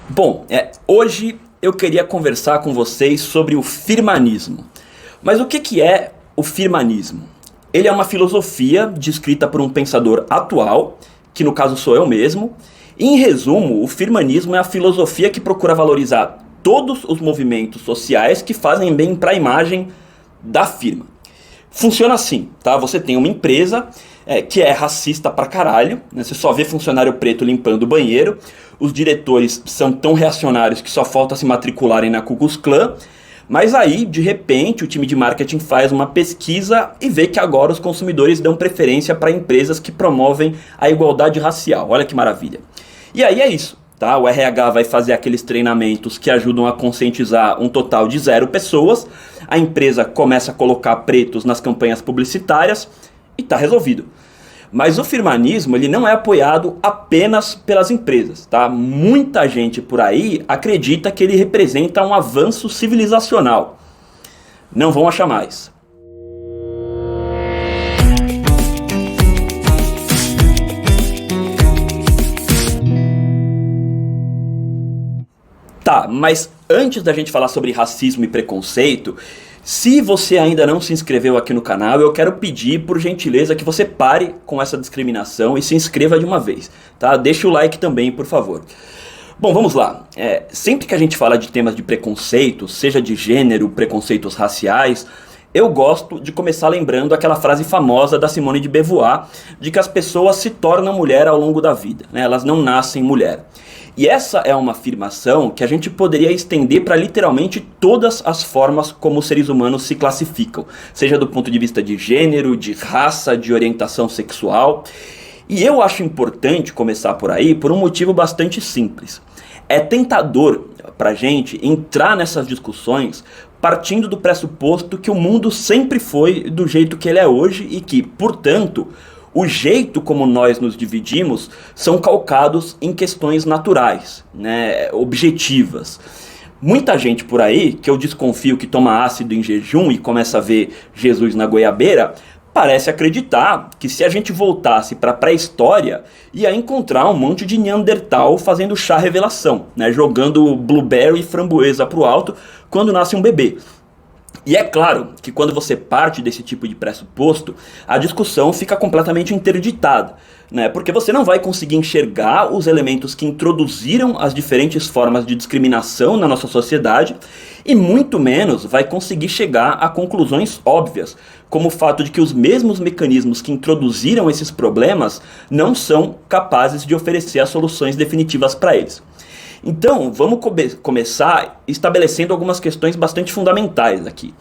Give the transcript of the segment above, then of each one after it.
Bom, hoje eu queria conversar com vocês sobre o firmanismo. Mas o que é o firmanismo? Ele é uma filosofia descrita por um pensador atual, que no caso sou eu mesmo. E, em resumo, o firmanismo é a filosofia que procura valorizar todos os movimentos sociais que fazem bem para a imagem da firma. Funciona assim, tá? Você tem uma empresa que é racista pra caralho, né? Você só vê funcionário preto limpando o banheiro, os diretores são tão reacionários que só falta se matricularem na Ku Klux Klan, mas aí, de repente, o time de marketing faz uma pesquisa e vê que agora os consumidores dão preferência para empresas que promovem a igualdade racial. Olha que maravilha. E aí é isso. Tá? O RH vai fazer aqueles treinamentos que ajudam a conscientizar um total de 0 pessoas, a empresa começa a colocar pretos nas campanhas publicitárias e está resolvido. Mas o firmanismo ele não é apoiado apenas pelas empresas. Tá? Muita gente por aí acredita que ele representa um avanço civilizacional. Não vão achar mais. Tá, mas antes da gente falar sobre racismo e preconceito, se você ainda não se inscreveu aqui no canal, eu quero pedir, por gentileza, que você pare com essa discriminação e se inscreva de uma vez, tá? Deixa o like também, por favor. Bom, vamos lá. Sempre que a gente fala de temas de preconceito, seja de gênero, preconceitos raciais, eu gosto de começar lembrando aquela frase famosa da Simone de Beauvoir, de que as pessoas se tornam mulher ao longo da vida, né? Elas não nascem mulher. E essa é uma afirmação que a gente poderia estender para literalmente todas as formas como os seres humanos se classificam, seja do ponto de vista de gênero, de raça, de orientação sexual. E eu acho importante começar por aí por um motivo bastante simples. É tentador pra gente entrar nessas discussões partindo do pressuposto que o mundo sempre foi do jeito que ele é hoje e que, portanto, o jeito como nós nos dividimos são calcados em questões naturais, né, objetivas. Muita gente por aí, que eu desconfio que toma ácido em jejum e começa a ver Jesus na goiabeira, parece acreditar que se a gente voltasse para a pré-história, ia encontrar um monte de Neandertal fazendo chá revelação, né, jogando blueberry e framboesa pro alto quando nasce um bebê. E é claro que quando você parte desse tipo de pressuposto, a discussão fica completamente interditada, né? Porque você não vai conseguir enxergar os elementos que introduziram as diferentes formas de discriminação na nossa sociedade e muito menos vai conseguir chegar a conclusões óbvias, como o fato de que os mesmos mecanismos que introduziram esses problemas não são capazes de oferecer as soluções definitivas para eles. Então, vamos começar estabelecendo algumas questões bastante fundamentais aqui.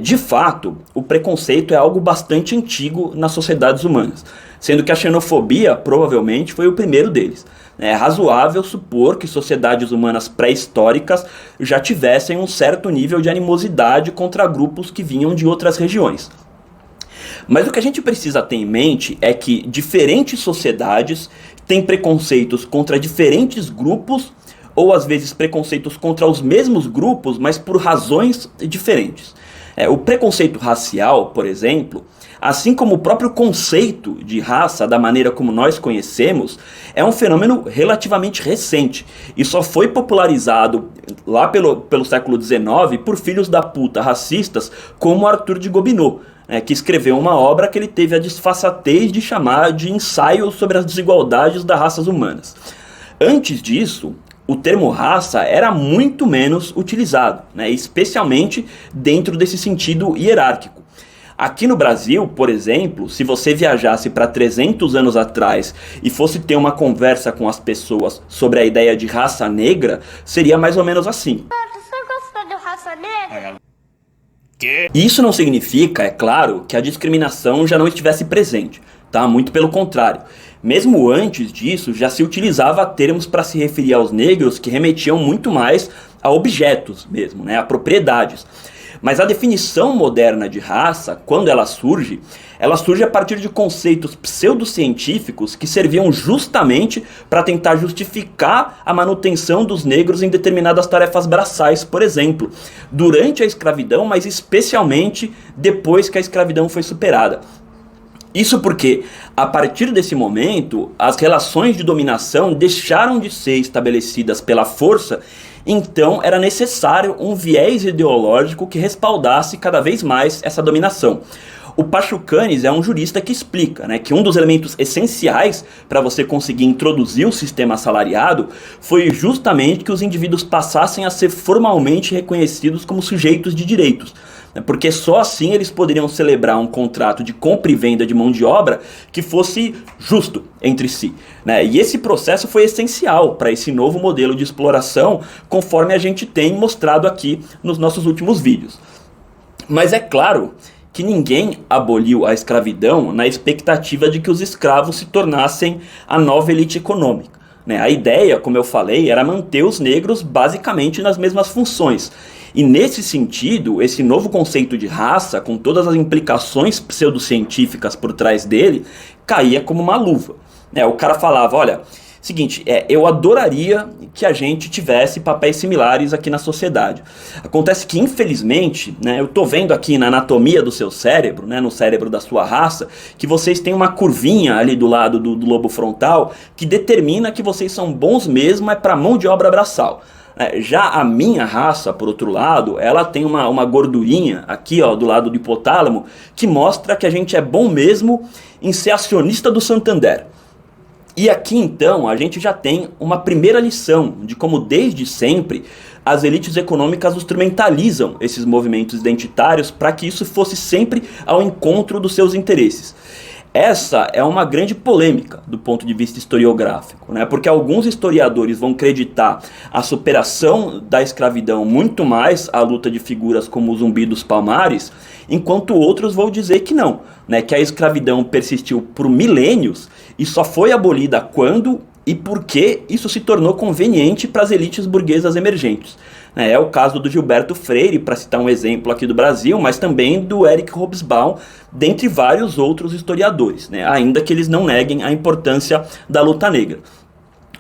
De fato, o preconceito é algo bastante antigo nas sociedades humanas, sendo que a xenofobia provavelmente foi o primeiro deles. É razoável supor que sociedades humanas pré-históricas já tivessem um certo nível de animosidade contra grupos que vinham de outras regiões. Mas o que a gente precisa ter em mente é que diferentes sociedades têm preconceitos contra diferentes grupos ou às vezes preconceitos contra os mesmos grupos, mas por razões diferentes. O preconceito racial, por exemplo, assim como o próprio conceito de raça, da maneira como nós conhecemos, é um fenômeno relativamente recente e só foi popularizado lá pelo século XIX por filhos da puta racistas como Arthur de Gobineau, que escreveu uma obra que ele teve a desfaçatez de chamar de ensaio sobre as desigualdades das raças humanas. Antes disso, o termo raça era muito menos utilizado, né, especialmente dentro desse sentido hierárquico. Aqui no Brasil, por exemplo, se você viajasse para 300 anos atrás e fosse ter uma conversa com as pessoas sobre a ideia de raça negra, seria mais ou menos assim. Você gosta de raça negra? Isso não significa, é claro, que a discriminação já não estivesse presente, tá? Muito pelo contrário. Mesmo antes disso, já se utilizava termos para se referir aos negros que remetiam muito mais a objetos mesmo, né? A propriedades. Mas a definição moderna de raça, quando ela surge a partir de conceitos pseudocientíficos que serviam justamente para tentar justificar a manutenção dos negros em determinadas tarefas braçais, por exemplo, durante a escravidão, mas especialmente depois que a escravidão foi superada. Isso porque, a partir desse momento, as relações de dominação deixaram de ser estabelecidas pela força, então era necessário um viés ideológico que respaldasse cada vez mais essa dominação. O Pachucanes é um jurista que explica, né, que um dos elementos essenciais para você conseguir introduzir o sistema assalariado foi justamente que os indivíduos passassem a ser formalmente reconhecidos como sujeitos de direitos. Porque só assim eles poderiam celebrar um contrato de compra e venda de mão de obra que fosse justo entre si, né? E esse processo foi essencial para esse novo modelo de exploração, conforme a gente tem mostrado aqui nos nossos últimos vídeos. Mas é claro que ninguém aboliu a escravidão na expectativa de que os escravos se tornassem a nova elite econômica. A ideia, como eu falei, era manter os negros basicamente nas mesmas funções. E nesse sentido, esse novo conceito de raça, com todas as implicações pseudocientíficas por trás dele, caía como uma luva. O cara falava, olha, seguinte, eu adoraria que a gente tivesse papéis similares aqui na sociedade. Acontece que, infelizmente, eu tô vendo aqui na anatomia do seu cérebro, no cérebro da sua raça, que vocês têm uma curvinha ali do lado do lobo frontal que determina que vocês são bons mesmo para mão de obra braçal. Já a minha raça, por outro lado, ela tem uma gordurinha aqui, ó, do lado do hipotálamo, que mostra que a gente é bom mesmo em ser acionista do Santander. E aqui então a gente já tem uma primeira lição de como desde sempre as elites econômicas instrumentalizam esses movimentos identitários para que isso fosse sempre ao encontro dos seus interesses. Essa é uma grande polêmica do ponto de vista historiográfico, porque alguns historiadores vão acreditar a superação da escravidão muito mais à luta de figuras como o Zumbi dos Palmares, enquanto outros vão dizer que não, que a escravidão persistiu por milênios e só foi abolida quando e por que isso se tornou conveniente para as elites burguesas emergentes. É o caso do Gilberto Freire, para citar um exemplo aqui do Brasil, mas também do Eric Hobsbawm, dentre vários outros historiadores, ainda que eles não neguem a importância da luta negra.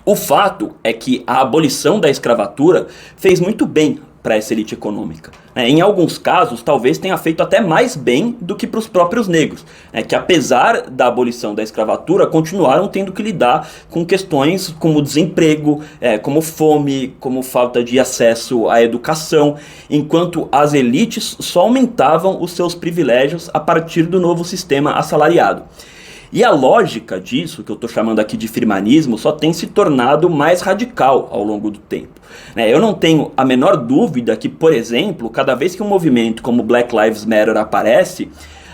O fato é que a abolição da escravatura fez muito bem para essa elite econômica. Em alguns casos, talvez tenha feito até mais bem do que para os próprios negros, que apesar da abolição da escravatura, continuaram tendo que lidar com questões como desemprego, como fome, como falta de acesso à educação, enquanto as elites só aumentavam os seus privilégios a partir do novo sistema assalariado. E a lógica disso, que eu estou chamando aqui de firmanismo, só tem se tornado mais radical ao longo do tempo. Eu não tenho a menor dúvida que, por exemplo, cada vez que um movimento como Black Lives Matter aparece,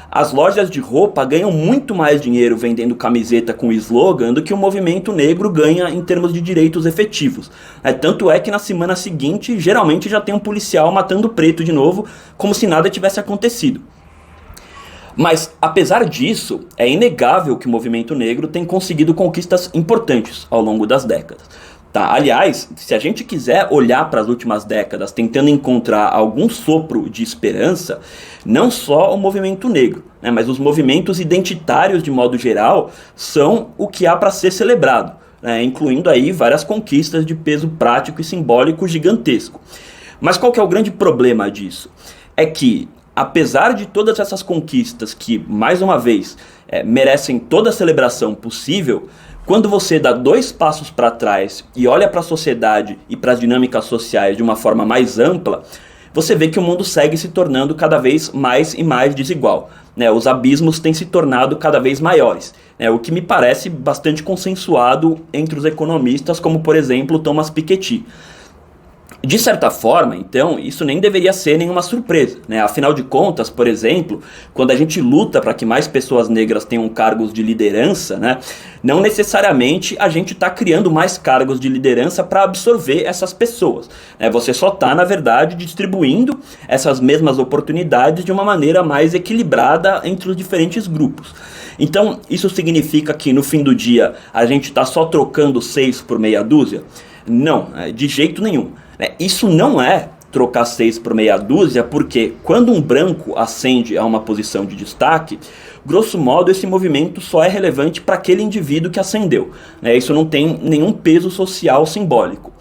as lojas de roupa ganham muito mais dinheiro vendendo camiseta com slogan do que o movimento negro ganha em termos de direitos efetivos. Tanto é que na semana seguinte, geralmente já tem um policial matando preto de novo, como se nada tivesse acontecido. Mas, apesar disso, é inegável que o movimento negro tem conseguido conquistas importantes ao longo das décadas. Aliás, se a gente quiser olhar para as últimas décadas tentando encontrar algum sopro de esperança, não só o movimento negro, mas os movimentos identitários de modo geral são o que há para ser celebrado, incluindo aí várias conquistas de peso prático e simbólico gigantesco. Mas qual que é o grande problema disso? É que, apesar de todas essas conquistas que, mais uma vez, merecem toda a celebração possível, quando você dá 2 passos para trás e olha para a sociedade e para as dinâmicas sociais de uma forma mais ampla, você vê que o mundo segue se tornando cada vez mais e mais desigual. Os abismos têm se tornado cada vez maiores, o que me parece bastante consensuado entre os economistas, como por exemplo Thomas Piketty. De certa forma, então, isso nem deveria ser nenhuma surpresa, Afinal de contas, por exemplo, quando a gente luta para que mais pessoas negras tenham cargos de liderança, não necessariamente a gente está criando mais cargos de liderança para absorver essas pessoas. Você só está, na verdade, distribuindo essas mesmas oportunidades de uma maneira mais equilibrada entre os diferentes grupos. Então, isso significa que no fim do dia a gente está só trocando 6 por meia dúzia? Não, de jeito nenhum. Isso não é trocar 6 por meia dúzia, porque quando um branco ascende a uma posição de destaque, grosso modo esse movimento só é relevante para aquele indivíduo que ascendeu. Isso não tem nenhum peso social simbólico.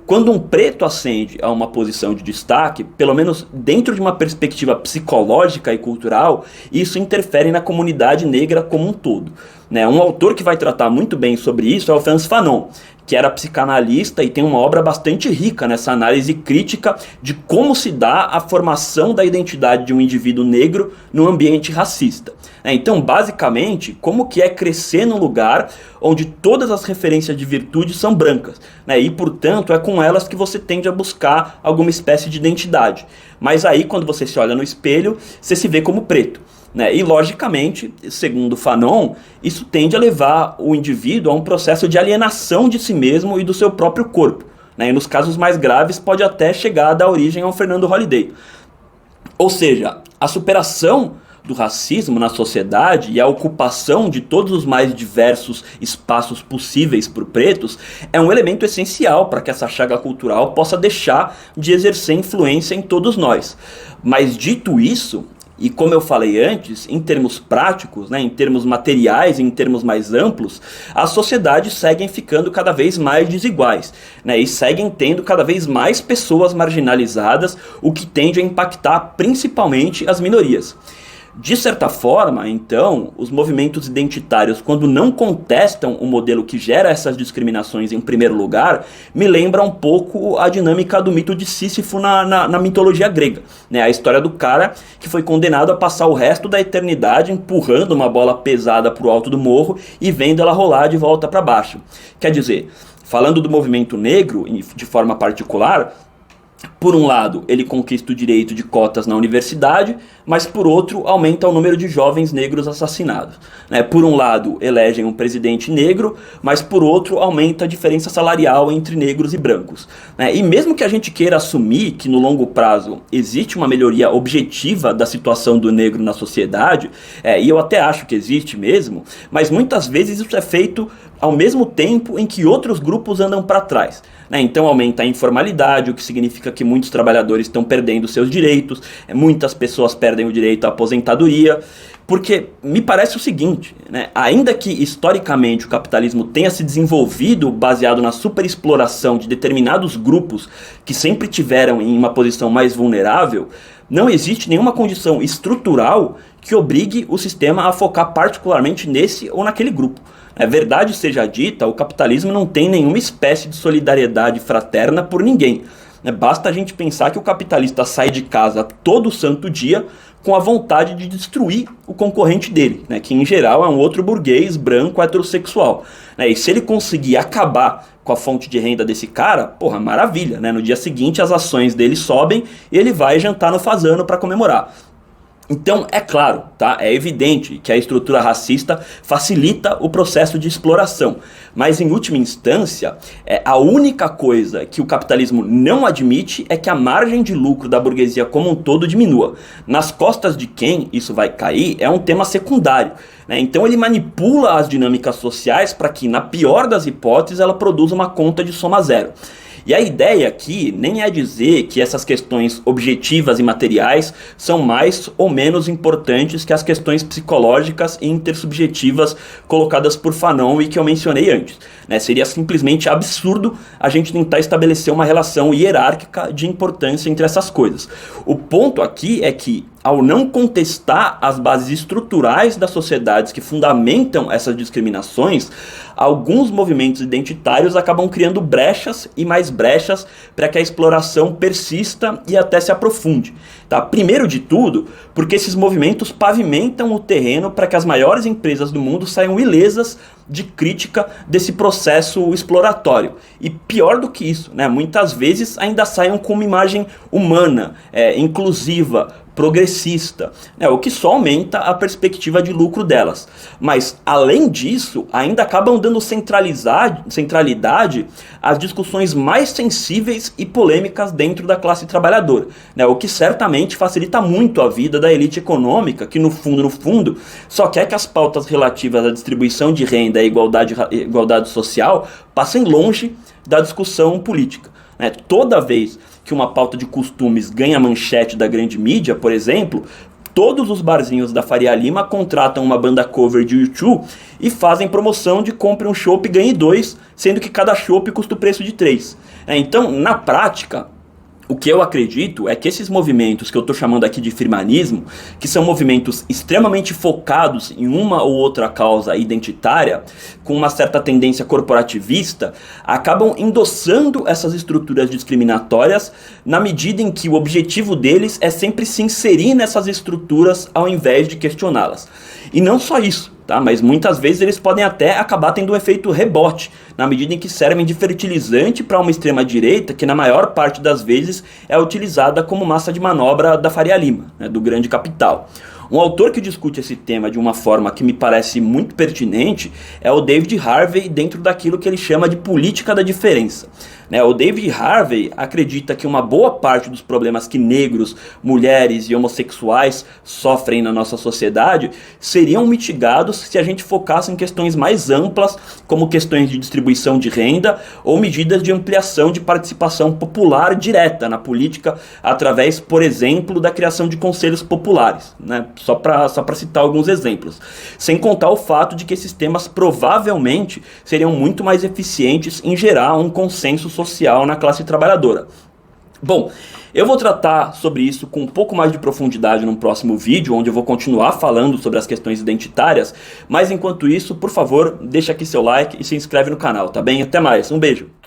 Quando um preto ascende a uma posição de destaque, pelo menos dentro de uma perspectiva psicológica e cultural, isso interfere na comunidade negra como um todo. Um autor que vai tratar muito bem sobre isso é o Frantz Fanon, que era psicanalista e tem uma obra bastante rica nessa análise crítica de como se dá a formação da identidade de um indivíduo negro no ambiente racista. Então, basicamente, como que é crescer num lugar onde todas as referências de virtude são brancas, e, portanto, é com elas que você tende a buscar alguma espécie de identidade. Mas aí, quando você se olha no espelho, você se vê como preto. E, logicamente, segundo Fanon, isso tende a levar o indivíduo a um processo de alienação de si mesmo e do seu próprio corpo. E nos casos mais graves pode até chegar a dar origem ao Fernando Holliday. Ou seja, a superação do racismo na sociedade e a ocupação de todos os mais diversos espaços possíveis por pretos é um elemento essencial para que essa chaga cultural possa deixar de exercer influência em todos nós. Mas dito isso, e como eu falei antes, em termos práticos, em termos materiais, em termos mais amplos, as sociedades seguem ficando cada vez mais desiguais, e seguem tendo cada vez mais pessoas marginalizadas, o que tende a impactar principalmente as minorias. De certa forma, então, os movimentos identitários, quando não contestam o modelo que gera essas discriminações em primeiro lugar, me lembra um pouco a dinâmica do mito de Sísifo na mitologia grega. A história do cara que foi condenado a passar o resto da eternidade empurrando uma bola pesada para o alto do morro e vendo ela rolar de volta para baixo. Quer dizer, falando do movimento negro de forma particular, por um lado, ele conquista o direito de cotas na universidade, mas por outro, aumenta o número de jovens negros assassinados. Por um lado, elegem um presidente negro, mas por outro, aumenta a diferença salarial entre negros e brancos. E mesmo que a gente queira assumir que no longo prazo existe uma melhoria objetiva da situação do negro na sociedade, e eu até acho que existe mesmo, mas muitas vezes isso é feito ao mesmo tempo em que outros grupos andam para trás. Então aumenta a informalidade, o que significa que muitos trabalhadores estão perdendo seus direitos, muitas pessoas perdem o direito à aposentadoria, porque me parece o seguinte, ainda que historicamente o capitalismo tenha se desenvolvido baseado na superexploração de determinados grupos que sempre tiveram em uma posição mais vulnerável, não existe nenhuma condição estrutural que obrigue o sistema a focar particularmente nesse ou naquele grupo. Verdade seja dita, o capitalismo não tem nenhuma espécie de solidariedade fraterna por ninguém. Basta a gente pensar que o capitalista sai de casa todo santo dia com a vontade de destruir o concorrente dele, que em geral é um outro burguês branco heterossexual. E se ele conseguir acabar com a fonte de renda desse cara, porra, maravilha. No dia seguinte as ações dele sobem e ele vai jantar no fazano para comemorar. Então, é claro, é evidente que a estrutura racista facilita o processo de exploração, mas em última instância, a única coisa que o capitalismo não admite é que a margem de lucro da burguesia como um todo diminua. Nas costas de quem isso vai cair é um tema secundário. Então ele manipula as dinâmicas sociais para que, na pior das hipóteses, ela produza uma conta de soma zero. E a ideia aqui nem é dizer que essas questões objetivas e materiais são mais ou menos importantes que as questões psicológicas e intersubjetivas colocadas por Fanon e que eu mencionei antes. Seria simplesmente absurdo a gente tentar estabelecer uma relação hierárquica de importância entre essas coisas. O ponto aqui é que, ao não contestar as bases estruturais das sociedades que fundamentam essas discriminações, alguns movimentos identitários acabam criando brechas e mais brechas para que a exploração persista e até se aprofunde. Primeiro de tudo, porque esses movimentos pavimentam o terreno para que as maiores empresas do mundo saiam ilesas de crítica desse processo exploratório. E pior do que isso, muitas vezes ainda saiam com uma imagem humana, inclusiva, progressista, o que só aumenta a perspectiva de lucro delas. Mas, além disso, ainda acabam dando centralidade às discussões mais sensíveis e polêmicas dentro da classe trabalhadora, o que certamente facilita muito a vida da elite econômica, que no fundo, só quer que as pautas relativas à distribuição de renda e igualdade social passem longe da discussão política. Toda vez que uma pauta de costumes ganha manchete da grande mídia, por exemplo, todos os barzinhos da Faria Lima contratam uma banda cover de U2 e fazem promoção de compre um chopp e ganhe 2, sendo que cada chopp custa o preço de 3. Então, na prática, o que eu acredito é que esses movimentos que eu estou chamando aqui de firmanismo, que são movimentos extremamente focados em uma ou outra causa identitária, com uma certa tendência corporativista, acabam endossando essas estruturas discriminatórias na medida em que o objetivo deles é sempre se inserir nessas estruturas ao invés de questioná-las. E não só isso. Tá? Mas muitas vezes eles podem até acabar tendo um efeito rebote, na medida em que servem de fertilizante para uma extrema-direita que na maior parte das vezes é utilizada como massa de manobra da Faria Lima, né, do grande capital. Um autor que discute esse tema de uma forma que me parece muito pertinente é o David Harvey, dentro daquilo que ele chama de política da diferença. O David Harvey acredita que uma boa parte dos problemas que negros, mulheres e homossexuais sofrem na nossa sociedade seriam mitigados se a gente focasse em questões mais amplas, como questões de distribuição de renda ou medidas de ampliação de participação popular direta na política, através, por exemplo, da criação de conselhos populares, né? Só para citar alguns exemplos. Sem contar o fato de que esses temas provavelmente seriam muito mais eficientes em gerar um consenso social na classe trabalhadora. Bom, eu vou tratar sobre isso com um pouco mais de profundidade num próximo vídeo, onde eu vou continuar falando sobre as questões identitárias, mas enquanto isso, por favor, deixa aqui seu like e se inscreve no canal, tá bem? Até mais, um beijo!